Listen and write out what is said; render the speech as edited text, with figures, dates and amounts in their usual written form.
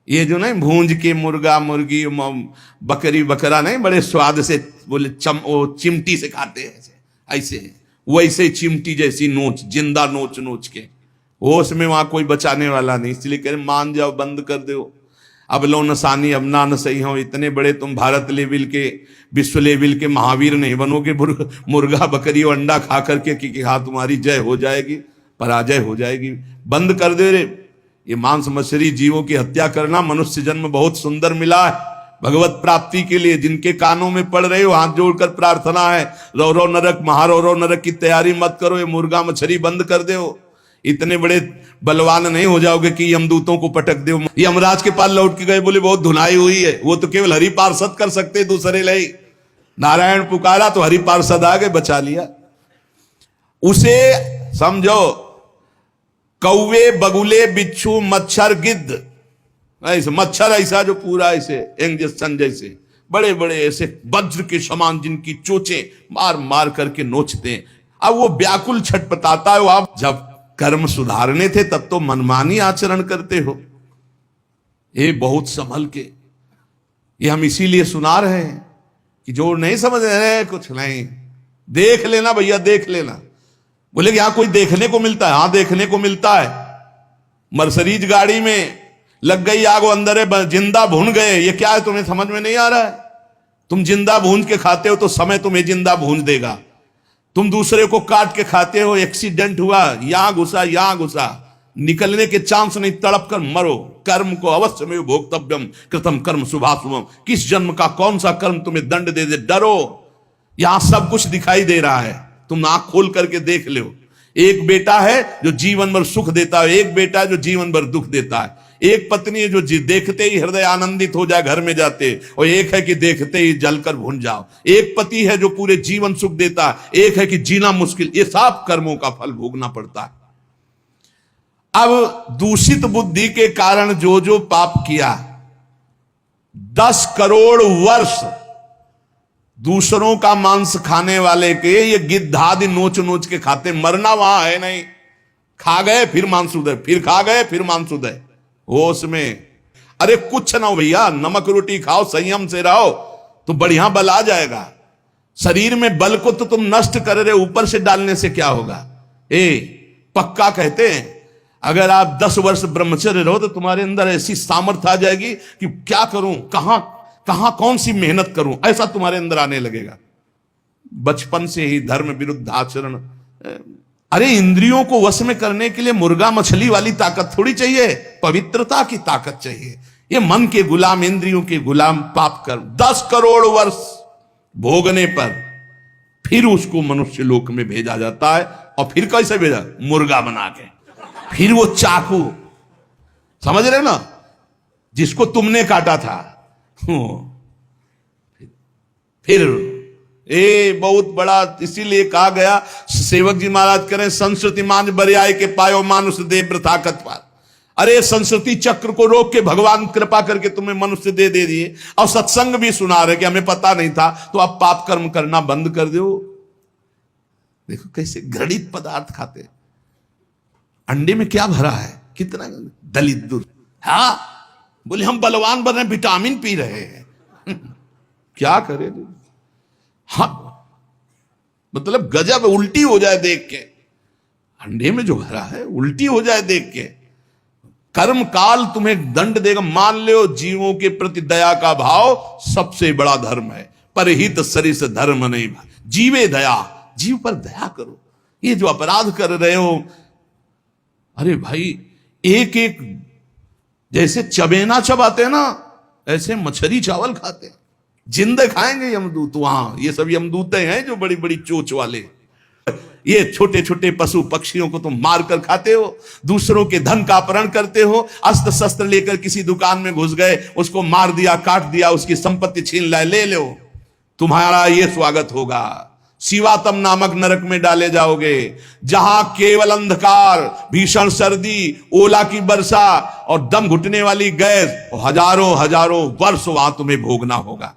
ये जो नहीं भूंज के मुर्गा मुर्गी बकरी बकरा नहीं बड़े स्वाद से बोले चिमटी से खाते हैं ऐसे वैसे चिमटी जैसी नोच, जिंदा नोच नोच के, वो उसमें वहां कोई बचाने वाला नहीं। इसलिए कह रहे मान जाओ, बंद कर दो। अब लो नसानी अब ना न सही हो, इतने बड़े तुम भारत लेवल के विश्व लेवल के महावीर नहीं बनोगे मुर्गा बकरी और अंडा खा करके कि हाँ तुम्हारी जय हो जाएगी, पराजय हो जाएगी। बंद कर दे रे। ये मांस मछली जीवों की हत्या करना, मनुष्य जन्म बहुत सुंदर मिला है भगवत प्राप्ति के लिए। जिनके कानों में पड़ रहे हो हाथ जोड़कर प्रार्थना है, रो रो नरक महारो रो नरक की तैयारी मत करो, ये मुर्गा मछली बंद कर दो। इतने बड़े बलवान नहीं हो जाओगे कि यमदूतों को पटक दो। यमराज के पास लौट के गए, बोले बहुत धुनाई हुई है, वो तो केवल हरि पार्षद कर सकते दूसरे ले। नारायण पुकारा तो हरि पार्षद आ गए, बचा लिया उसे। समझो कौवे बगुले बिच्छू मच्छर गिद्ध, ऐसे मच्छर ऐसा जो पूरा ऐसे इंजेक्शन जैसे बड़े बड़े ऐसे वज्र के समान जिनकी चोंचें मार मार करके नोचते हैं। अब वो व्याकुल छटपटाता है। आप जब कर्म सुधारने थे तब तो मनमानी आचरण करते हो। ये बहुत संभल के, ये हम इसीलिए सुना रहे हैं कि जो नहीं समझ रहे कुछ नहीं, देख लेना भैया देख लेना। बोले कि यहां कोई देखने को मिलता है? हाँ देखने को मिलता है। मर्सरीज गाड़ी में लग गई आग, वो अंदर है, जिंदा भून गए। ये क्या है तुम्हें समझ में नहीं आ रहा है? तुम जिंदा भून के खाते हो तो समय तुम्हें जिंदा भून देगा। तुम दूसरे को काट के खाते हो, एक्सीडेंट हुआ, यहां घुसा, निकलने के चांस नहीं, तड़प कर मरो। कर्म को अवश्य में भोक्तव्यम कृतम कर्म शुभाशुभम। किस जन्म का कौन सा कर्म तुम्हें दंड दे दे, डरो। यहां सब कुछ दिखाई दे रहा है, तुम आंख खोल करके देख लो। एक बेटा है जो जीवन भर सुख देता है, एक बेटा है जो जीवन भर दुख देता है। एक पत्नी है जो देखते ही हृदय आनंदित हो जाए घर में जाते, और एक है कि देखते ही जलकर भून जाओ। एक पति है जो पूरे जीवन सुख देता है, एक है कि जीना मुश्किल। ये सब कर्मों का फल भोगना पड़ता है। अब दूषित बुद्धि के कारण जो जो पाप किया, 10 करोड़ वर्ष दूसरों का मांस खाने वाले के ये गिद्धादि नोच नोच के खाते, मरना वहां है नहीं। खा गए फिर मांस उदय, फिर खा गए फिर मांस उदय, होश में। अरे कुछ ना हो भैया, नमक रोटी खाओ, संयम से रहो तो बढ़िया बल आ जाएगा। शरीर में बल को तो तुम नष्ट कर रहे, ऊपर से डालने से क्या होगा? पक्का कहते हैं अगर आप 10 वर्ष ब्रह्मचर्य रहो तो तुम्हारे अंदर ऐसी सामर्थ्य आ जाएगी कि क्या करूं, कहां कौन सी मेहनत करूं, ऐसा तुम्हारे अंदर आने लगेगा। बचपन से ही धर्म विरुद्ध आचरण। अरे इंद्रियों को वश में करने के लिए मुर्गा मछली वाली ताकत थोड़ी चाहिए, पवित्रता की ताकत चाहिए। ये मन के गुलाम, इंद्रियों के गुलाम पाप कर 10 करोड़ वर्ष भोगने पर फिर उसको मनुष्य लोक में भेजा जाता है। और फिर कैसे भेजा? मुर्गा बना के। फिर वो चाकू, समझ रहे ना, जिसको तुमने काटा था, फिर बहुत बड़ा। इसीलिए कहा गया, सेवक जी महाराज करें, संस्कृति मान बरियाय के पायो मानुष दे प्रताकत पार। अरे संस्कृति चक्र को रोक के भगवान कृपा करके तुम्हें मनुष्य दे दिए। और सत्संग भी सुना रहे कि हमें पता नहीं था, तो आप पाप कर्म करना बंद कर दो। देखो कैसे घृणित पदार्थ खाते। अंडे में क्या भरा है, कितना दलित दूर। हाँ बोले हम बलवान बन रहे हैं, विटामिन पी रहे हैं। क्या करें? हाँ मतलब गजब, उल्टी हो जाए देख के। अंडे में जो भरा है उल्टी हो जाए देख के। कर्म काल तुम्हें दंड देगा। मान लो जीवों के प्रति दया का भाव सबसे बड़ा धर्म है। परहित सरिस धर्म नहीं, जीवे दया, जीव पर दया करो। ये जो अपराध कर रहे हो, अरे भाई एक एक जैसे चबेना चबाते ना, ऐसे मछली चावल खाते। जिंदे खाएंगे यमदूत वहां। ये सब यमदूतें हैं जो बड़ी बड़ी चोच वाले। ये छोटे छोटे पशु पक्षियों को तुम मार कर खाते हो, दूसरों के धन का अपहरण करते हो। अस्त्र शस्त्र लेकर किसी दुकान में घुस गए, उसको मार दिया, काट दिया, उसकी संपत्ति छीन लाए, ले लो, तुम्हारा ये स्वागत होगा। शिवातम नामक नरक में डाले जाओगे, जहां केवल अंधकार, भीषण सर्दी, ओला की वर्षा और दम घुटने वाली गैस, हजारों हजारों वर्ष वहां तुम्हें भोगना होगा।